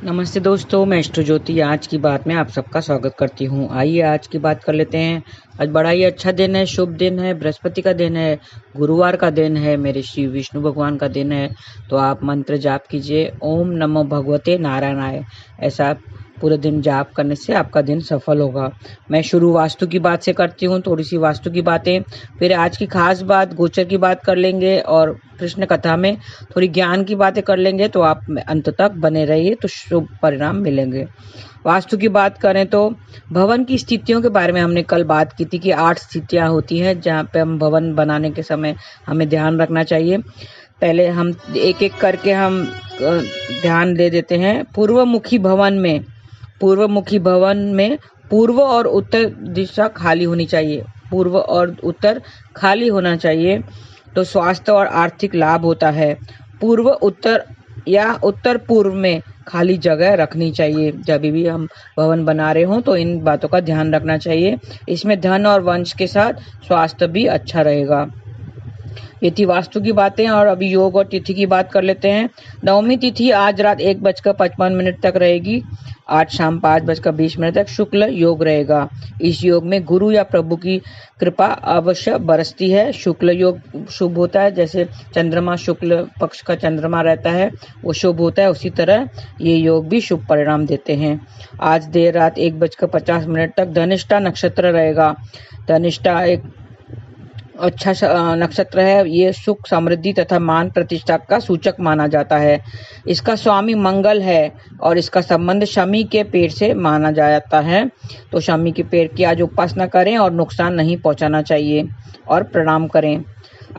नमस्ते दोस्तों, मैं एस्ट्रो ज्योति आज की बात में आप सबका स्वागत करती हूँ। आइए आज की बात कर लेते हैं। आज बड़ा ही अच्छा दिन है, शुभ दिन है, बृहस्पति का दिन है, गुरुवार का दिन है, मेरे श्री विष्णु भगवान का दिन है। तो आप मंत्र जाप कीजिए, ओम नमो भगवते नारायणाय। ऐसा पूरे दिन जाप करने से आपका दिन सफल होगा। मैं शुरू वास्तु की बात से करती हूँ, थोड़ी सी वास्तु की बातें, फिर आज की खास बात गोचर की बात कर लेंगे और कृष्ण कथा में थोड़ी ज्ञान की बातें कर लेंगे। तो आप अंत तक बने रहिए तो शुभ परिणाम मिलेंगे। वास्तु की बात करें तो भवन की स्थितियों के बारे में हमने कल बात की थी कि 8 स्थितियां होती हैं जहाँ पे हम भवन बनाने के समय हमें ध्यान रखना चाहिए। पहले हम एक एक करके हम ध्यान दे देते हैं। पूर्वमुखी भवन में पूर्व और उत्तर दिशा खाली होनी चाहिए। पूर्व और उत्तर खाली होना चाहिए तो स्वास्थ्य और आर्थिक लाभ होता है। पूर्व उत्तर या उत्तर पूर्व में खाली जगह रखनी चाहिए। जब भी हम भवन बना रहे हों तो इन बातों का ध्यान रखना चाहिए। इसमें धन और वंश के साथ स्वास्थ्य भी अच्छा रहेगा। ये थी वास्तु की बातें और अभी योग और तिथि की बात कर लेते हैं। नवमी तिथि आज रात 1:55 तक रहेगी। आज शाम 5:20 तक शुक्ल योग रहेगा। इस योग में गुरु या प्रभु की कृपा अवश्य बरसती है। शुक्ल योग शुभ होता है, जैसे चंद्रमा शुक्ल पक्ष का चंद्रमा रहता है वो शुभ होता है, उसी तरह ये योग भी शुभ परिणाम देते हैं। आज देर रात 1:50 तक धनिष्ठा नक्षत्र रहेगा। धनिष्ठा एक अच्छा नक्षत्र है। ये सुख, समृद्धि तथा मान प्रतिष्ठा का सूचक माना जाता है। इसका स्वामी मंगल है और इसका संबंध शमी के पेड़ से माना जाता है। तो शमी के पेड़ की आज उपासना करें और नुकसान नहीं पहुंचाना चाहिए और प्रणाम करें।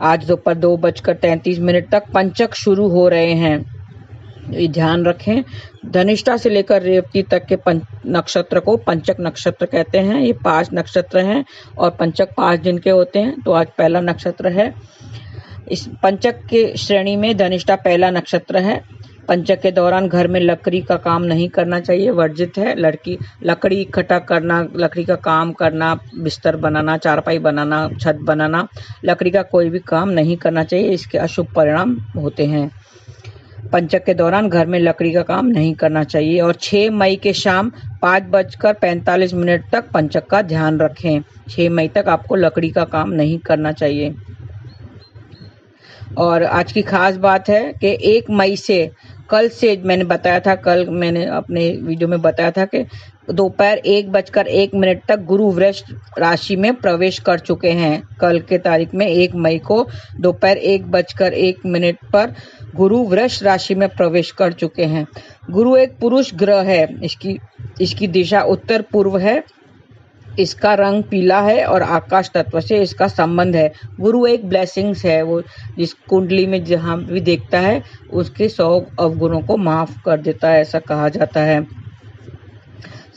आज दोपहर 2:33 तक पंचक शुरू हो रहे हैं, ये ध्यान रखें। धनिष्ठा से लेकर रेवती तक के नक्षत्र को पंचक नक्षत्र कहते हैं। ये 5 नक्षत्र हैं और पंचक 5 दिन के होते हैं। तो आज पहला नक्षत्र है। इस पंचक के श्रेणी में धनिष्ठा पहला नक्षत्र है। पंचक के दौरान घर में लकड़ी का काम नहीं करना चाहिए, वर्जित है। लकड़ी इकट्ठा करना, लकड़ी का काम करना, बिस्तर बनाना, चारपाई बनाना, छत बनाना, लकड़ी का कोई भी काम नहीं करना चाहिए। इसके अशुभ परिणाम होते हैं। पंचक के दौरान घर में लकड़ी का काम नहीं करना चाहिए। और 6 मई के शाम 5:45 तक पंचक का ध्यान रखें। 6 मई तक आपको लकड़ी का काम नहीं करना चाहिए। और आज की खास बात है कि 1 मई से कल मैंने अपने वीडियो में बताया था कि दोपहर 1:01 तक गुरु वृष राशि में प्रवेश कर चुके हैं। कल के तारीख में 1 मई को दोपहर 1:01 पर गुरु वृष राशि में प्रवेश कर चुके हैं। गुरु एक पुरुष ग्रह है। इसकी दिशा उत्तर पूर्व है। इसका रंग पीला है और आकाश तत्व से इसका संबंध है। गुरु एक ब्लेसिंग्स है, वो जिस कुंडली में जहाँ भी देखता है उसके 100 अवगुणों को माफ कर देता है, ऐसा कहा जाता है।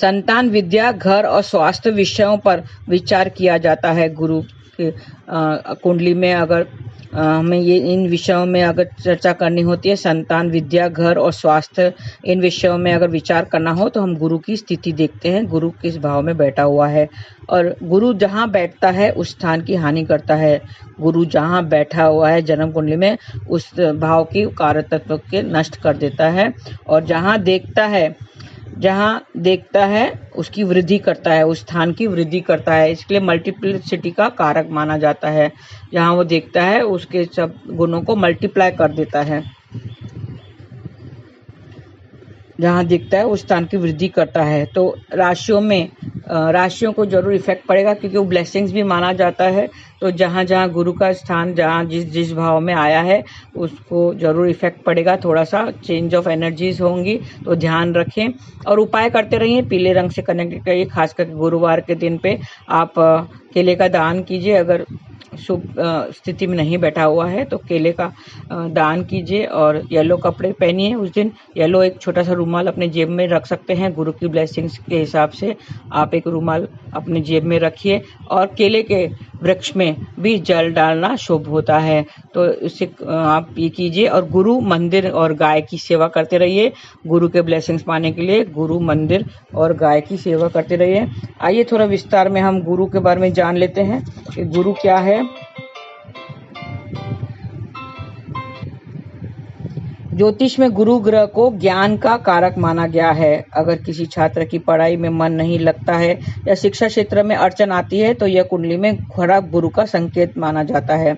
संतान, विद्या, घर और स्वास्थ्य विषयों पर विचार किया जाता है। गुरु के कुंडली में अगर हमें इन विषयों में अगर चर्चा करनी होती है, संतान, विद्या, घर और स्वास्थ्य, इन विषयों में अगर विचार करना हो तो हम गुरु की स्थिति देखते हैं, गुरु किस भाव में बैठा हुआ है। और गुरु जहाँ बैठता है उस स्थान की हानि करता है। गुरु जहाँ बैठा हुआ है जन्म कुंडली में उस भाव की कारक तत्व के नष्ट कर देता है। और जहाँ देखता है उसकी वृद्धि करता है, उस स्थान की वृद्धि करता है। इसके लिए मल्टीप्लिसिटी का कारक माना जाता है। जहाँ वो देखता है उसके सब गुणों को मल्टीप्लाई कर देता है। जहाँ दिखता है उस स्थान की वृद्धि करता है। तो राशियों को जरूर इफेक्ट पड़ेगा, क्योंकि वो ब्लेसिंग्स भी माना जाता है। तो जहाँ जहाँ गुरु का स्थान जहाँ जिस भाव में आया है उसको जरूर इफेक्ट पड़ेगा। थोड़ा सा चेंज ऑफ एनर्जीज होंगी, तो ध्यान रखें और उपाय करते रहिए। पीले रंग से कनेक्ट करिए। खास करके गुरुवार के दिन पे आप केले का दान कीजिए। अगर शुभ स्थिति में नहीं बैठा हुआ है तो केले का दान कीजिए। और येलो कपड़े पहनिए उस दिन। येलो एक छोटा सा रूमाल अपने जेब में रख सकते हैं। गुरु की ब्लेसिंग्स के हिसाब से आप एक रूमाल अपने जेब में रखिए। और केले के वृक्ष में भी जल डालना शुभ होता है, तो इससे आप ये कीजिए। और गुरु मंदिर और गाय की सेवा करते रहिए। गुरु के ब्लेसिंग्स पाने के लिए गुरु मंदिर और गाय की सेवा करते रहिए। आइए थोड़ा विस्तार में हम गुरु के बारे में जान लेते हैं कि गुरु क्या है। ज्योतिष में गुरु ग्रह को ज्ञान का कारक माना गया है। अगर किसी छात्र की पढ़ाई में मन नहीं लगता है या शिक्षा क्षेत्र में अड़चन आती है तो यह कुंडली में खराब गुरु का संकेत माना जाता है।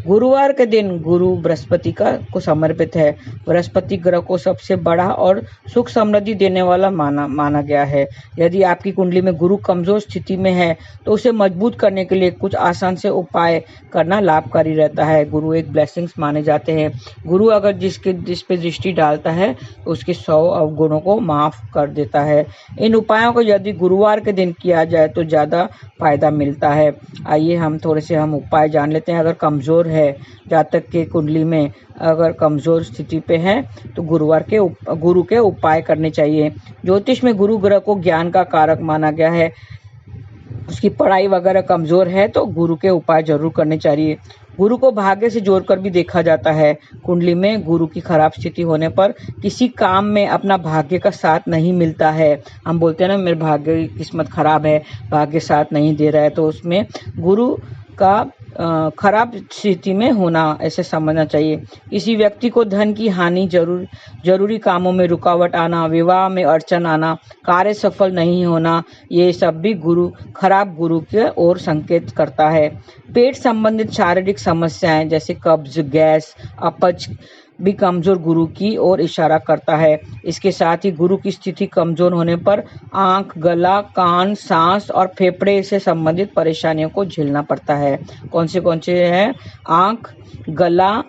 गुरुवार के दिन गुरु बृहस्पति को समर्पित है। बृहस्पति ग्रह को सबसे बड़ा और सुख समृद्धि देने वाला माना गया है। यदि आपकी कुंडली में गुरु कमजोर स्थिति में है तो उसे मजबूत करने के लिए कुछ आसान से उपाय करना लाभकारी रहता है। गुरु एक ब्लेसिंग्स माने जाते हैं। गुरु अगर जिस पे दृष्टि डालता है तो उसके 100 अवगुणों को माफ कर देता है। इन उपायों को यदि गुरुवार के दिन किया जाए तो ज्यादा फायदा मिलता है। आइए हम थोड़े से उपाय जान लेते हैं। अगर कमजोर है, जातक के कुंडली में अगर कमजोर स्थिति पे है तो गुरु के उपाय करने चाहिए। ज्योतिष में गुरु ग्रह को ज्ञान का कारक माना गया है। उसकी पढ़ाई वगैरह कमजोर है तो गुरु के उपाय जरूर करने चाहिए। गुरु को भाग्य से जोड़कर भी देखा जाता है। कुंडली में गुरु की खराब स्थिति होने पर किसी काम में अपना भाग्य का साथ नहीं मिलता है। हम बोलते हैं ना, मेरे भाग्य की किस्मत खराब है, भाग्य साथ नहीं दे रहा है, तो उसमें गुरु का खराब स्थिति में होना ऐसे समझना चाहिए। किसी व्यक्ति को धन की हानि, जरूरी कामों में रुकावट आना, विवाह में अड़चन आना, कार्य सफल नहीं होना, ये सब भी खराब गुरु के ओर संकेत करता है। पेट संबंधित शारीरिक समस्याएं जैसे कब्ज, गैस, अपच भी कमजोर गुरु की ओर इशारा करता है। इसके साथ ही गुरु की स्थिति कमजोर होने पर आंख, गला, कान, सांस और फेफड़े से संबंधित परेशानियों को झेलना पड़ता है। कौन से हैं? आंख, गला,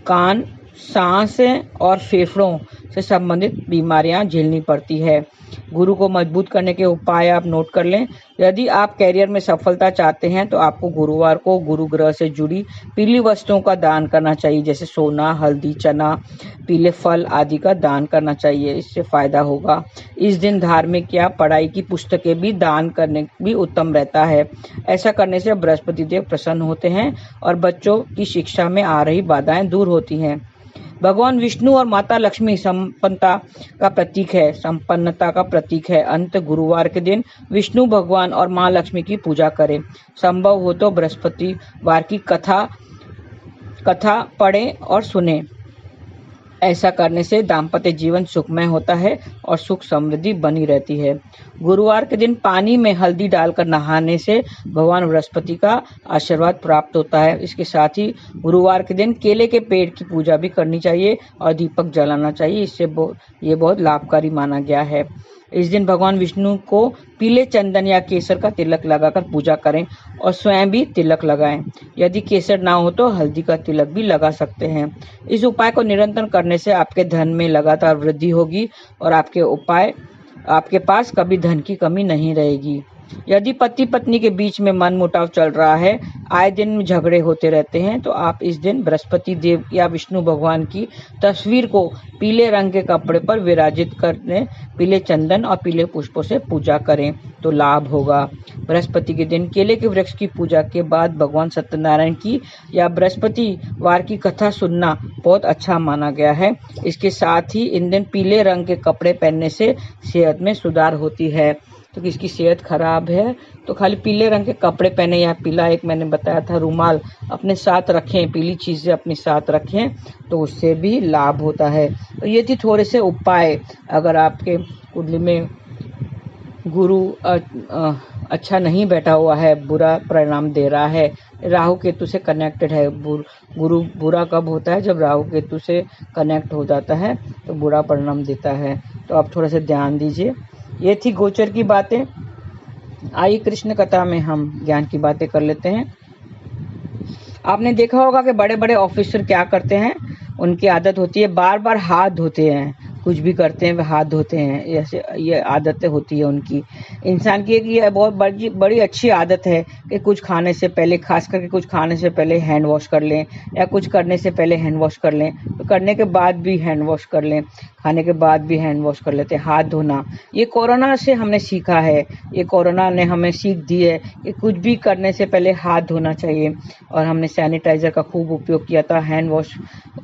कान, सांस और फेफड़ों से संबंधित बीमारियां झेलनी पड़ती है। गुरु को मजबूत करने के उपाय आप नोट कर लें। यदि आप कैरियर में सफलता चाहते हैं तो आपको गुरुवार को गुरु ग्रह से जुड़ी पीली वस्तुओं का दान करना चाहिए, जैसे सोना, हल्दी, चना, पीले फल आदि का दान करना चाहिए। इससे फायदा होगा। इस दिन धार्मिक या पढ़ाई की पुस्तकें भी दान करने भी उत्तम रहता है। ऐसा करने से बृहस्पति देव प्रसन्न होते हैं और बच्चों की शिक्षा में आ रही बाधाएं दूर होती हैं। भगवान विष्णु और माता लक्ष्मी संपन्नता का प्रतीक है। अंत गुरुवार के दिन विष्णु भगवान और मां लक्ष्मी की पूजा करें। संभव हो तो बृहस्पतिवार की कथा पढ़ें और सुने। ऐसा करने से दाम्पत्य जीवन सुखमय होता है और सुख समृद्धि बनी रहती है। गुरुवार के दिन पानी में हल्दी डालकर नहाने से भगवान बृहस्पति का आशीर्वाद प्राप्त होता है। इसके साथ ही गुरुवार के दिन केले के पेड़ की पूजा भी करनी चाहिए और दीपक जलाना चाहिए। इससे ये बहुत लाभकारी माना गया है। इस दिन भगवान विष्णु को पीले चंदन या केसर का तिलक लगाकर पूजा करें और स्वयं भी तिलक लगाएं। यदि केसर ना हो तो हल्दी का तिलक भी लगा सकते हैं। इस उपाय को निरंतर करने से आपके धन में लगातार वृद्धि होगी और आपके पास कभी धन की कमी नहीं रहेगी। यदि पति पत्नी के बीच में मनमुटाव चल रहा है, आए दिन झगड़े होते रहते हैं, तो आप इस दिन बृहस्पति देव या विष्णु भगवान की तस्वीर को पीले रंग के कपड़े पर विराजित करने, पीले चंदन और पीले पुष्पों से पूजा करें तो लाभ होगा। बृहस्पति के दिन केले के वृक्ष की पूजा के बाद भगवान सत्यनारायण की या बृहस्पतिवार की कथा सुनना बहुत अच्छा माना गया है। इसके साथ ही इन दिन पीले रंग के कपड़े पहनने से सेहत में सुधार होती है। तो किसकी सेहत खराब है तो खाली पीले रंग के कपड़े पहने या पीला, एक मैंने बताया था, रुमाल अपने साथ रखें, पीली चीजें अपने साथ रखें तो उससे भी लाभ होता है। तो ये थी थोड़े से उपाय। अगर आपके कुंडली में गुरु अच्छा नहीं बैठा हुआ है, बुरा परिणाम दे रहा है, राहु केतु से कनेक्टेड है। गुरु बुरा कब होता है? जब राहु केतु से कनेक्ट हो जाता है तो बुरा परिणाम देता है। तो आप थोड़ा सा ध्यान दीजिए। ये थी गोचर की बातें। आइए कृष्ण कथा में हम ज्ञान की बातें कर लेते हैं। आपने देखा होगा कि बड़े बड़े ऑफिसर क्या करते हैं, उनकी आदत होती है बार बार हाथ धोते हैं। कुछ भी करते हैं वे हाथ धोते हैं, ऐसे ये आदतें होती है उनकी। इंसान की एक ये बहुत बड़ी अच्छी आदत है कि कुछ खाने से पहले, खास करके कुछ खाने से पहले हैंड वॉश कर लें, या कुछ करने से पहले हैंड वॉश कर लें, तो करने के बाद भी हैंड वॉश कर लें, खाने के बाद भी हैंड वॉश कर लेते हैं। हाथ धोना ये कोरोना से हमने सीखा है, ये कोरोना ने हमें सीख दी है कि कुछ भी करने से पहले हाथ धोना चाहिए। और हमने सैनिटाइजर का खूब उपयोग किया था, हैंड वॉश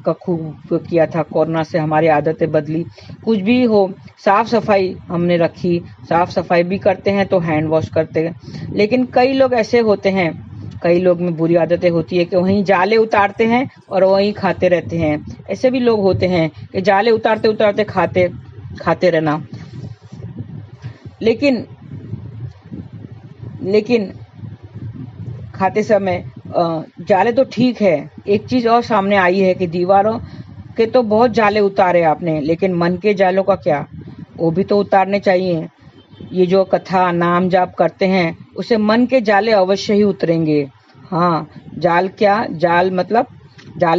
का खूब उपयोग किया था। कोरोना से हमारी आदतें बदली। कुछ भी हो, साफ सफाई हमने रखी, साफ सफाई भी करते हैं तो हैंड वॉश करते हैं। लेकिन कई लोग ऐसे होते हैं, कई लोग में बुरी आदतें होती है कि वहीं जाले उतारते हैं और वहीं खाते रहते हैं। ऐसे भी लोग होते हैं कि जाले उतारते उतारते खाते रहना। लेकिन लेकिन खाते समय जाले तो ठीक है, एक चीज और सामने आई है कि दीवारों के तो बहुत जाले उतारे आपने, लेकिन मन के जालों का क्या? वो भी तो उतारने चाहिए। ये जो कथा नाम जाप करते हैं उसे मन के जाले अवश्य ही उतरेंगे। हाँ, जाल क्या? जाले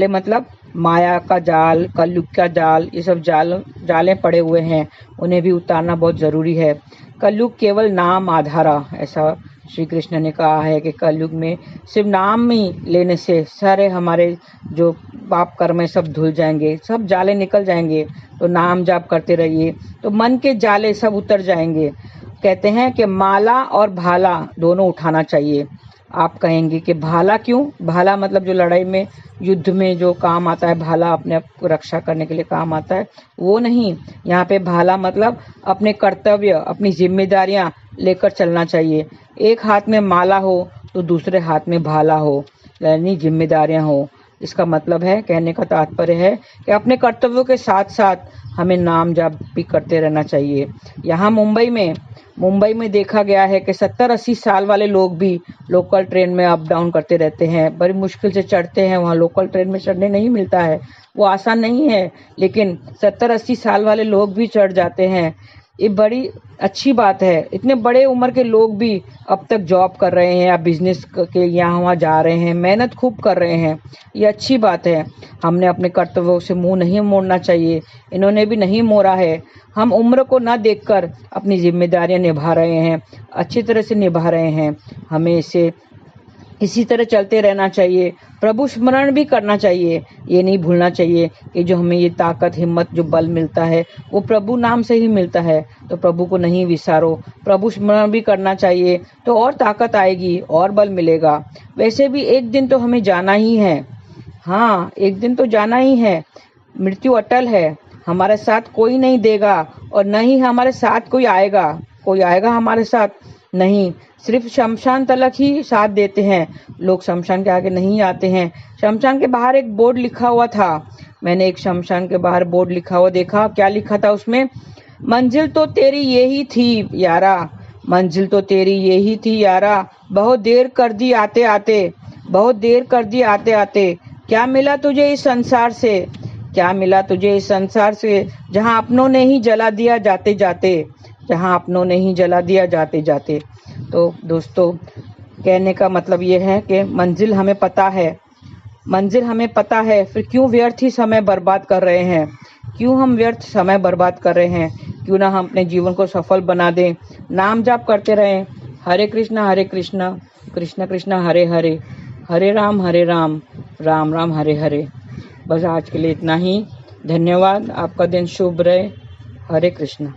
मतलब माया का जाल, कलयुग का जाल, ये सब जाले पड़े हुए हैं, उन्हें भी उतारना बहुत जरूरी है। कलयुग केवल नाम आधारा, ऐसा श्री कृष्ण ने कहा है कि कलयुग में सिर्फ नाम ही लेने से सारे हमारे जो पाप कर्म है सब धुल जाएंगे, सब जाले निकल जाएंगे। तो नाम जाप करते रहिए तो मन के जाले सब उतर जाएंगे। कहते हैं कि माला और भाला दोनों उठाना चाहिए। आप कहेंगे कि भाला क्यों? भाला मतलब जो लड़ाई में, युद्ध में जो काम आता है, भाला अपने आप को रक्षा करने के लिए काम आता है, वो नहीं। यहाँ पे भाला मतलब अपने कर्तव्य, अपनी जिम्मेदारियां लेकर चलना चाहिए। एक हाथ में माला हो तो दूसरे हाथ में भाला हो, यानी जिम्मेदारियां हो। इसका मतलब है, कहने का तात्पर्य है कि अपने कर्तव्यों के साथ साथ हमें नाम जाप भी करते रहना चाहिए। यहाँ मुंबई में देखा गया है कि 70-80 साल वाले लोग भी लोकल ट्रेन में अप डाउन करते रहते हैं, बड़ी मुश्किल से चढ़ते हैं। वहाँ लोकल ट्रेन में चढ़ने नहीं मिलता है, वो आसान नहीं है, लेकिन 70-80 साल वाले लोग भी चढ़ जाते हैं। ये बड़ी अच्छी बात है। इतने बड़े उम्र के लोग भी अब तक जॉब कर रहे हैं या बिजनेस के यहाँ वहाँ जा रहे हैं, मेहनत खूब कर रहे हैं, ये अच्छी बात है। हमने अपने कर्तव्यों से मुंह नहीं मोड़ना चाहिए, इन्होंने भी नहीं मोड़ा है। हम उम्र को न देखकर अपनी जिम्मेदारियां निभा रहे हैं, अच्छी तरह से निभा रहे हैं। हमें इसी तरह चलते रहना चाहिए। प्रभु स्मरण भी करना चाहिए, ये नहीं भूलना चाहिए कि जो हमें ये ताकत, हिम्मत, जो बल मिलता है वो प्रभु नाम से ही मिलता है। तो प्रभु को नहीं विसारो, प्रभु स्मरण भी करना चाहिए, तो और ताकत आएगी और बल मिलेगा। वैसे भी एक दिन तो हमें जाना ही है। हाँ, एक दिन तो जाना ही है। मृत्यु अटल है, हमारे साथ कोई नहीं देगा और न ही हमारे साथ कोई आएगा हमारे साथ नहीं। सिर्फ शमशान तलक ही साथ देते हैं, लोग शमशान के आगे नहीं आते हैं। शमशान के बाहर एक बोर्ड लिखा हुआ था, मैंने एक शमशान के बाहर बोर्ड लिखा हुआ देखा। क्या लिखा था उसमें? मंजिल तो तेरी यही थी यारा, मंजिल तो तेरी यही थी यारा, बहुत देर कर दी आते आते, बहुत देर कर दी आते आते। क्या मिला तुझे इस संसार से, क्या मिला तुझे इस संसार से, जहाँ अपनों ने ही जला दिया जाते जाते, जहाँ अपनों ने ही जला दिया जाते जाते। तो दोस्तों, कहने का मतलब ये है कि मंजिल हमें पता है, फिर क्यों व्यर्थ ही समय बर्बाद कर रहे हैं? क्यों हम व्यर्थ समय बर्बाद कर रहे हैं? क्यों ना हम अपने जीवन को सफल बना दें, नाम जाप करते रहें। हरे कृष्णा कृष्ण कृष्ण हरे हरे, हरे राम राम राम हरे हरे। बस आज के लिए इतना ही। धन्यवाद, आपका दिन शुभ रहे। हरे कृष्णा।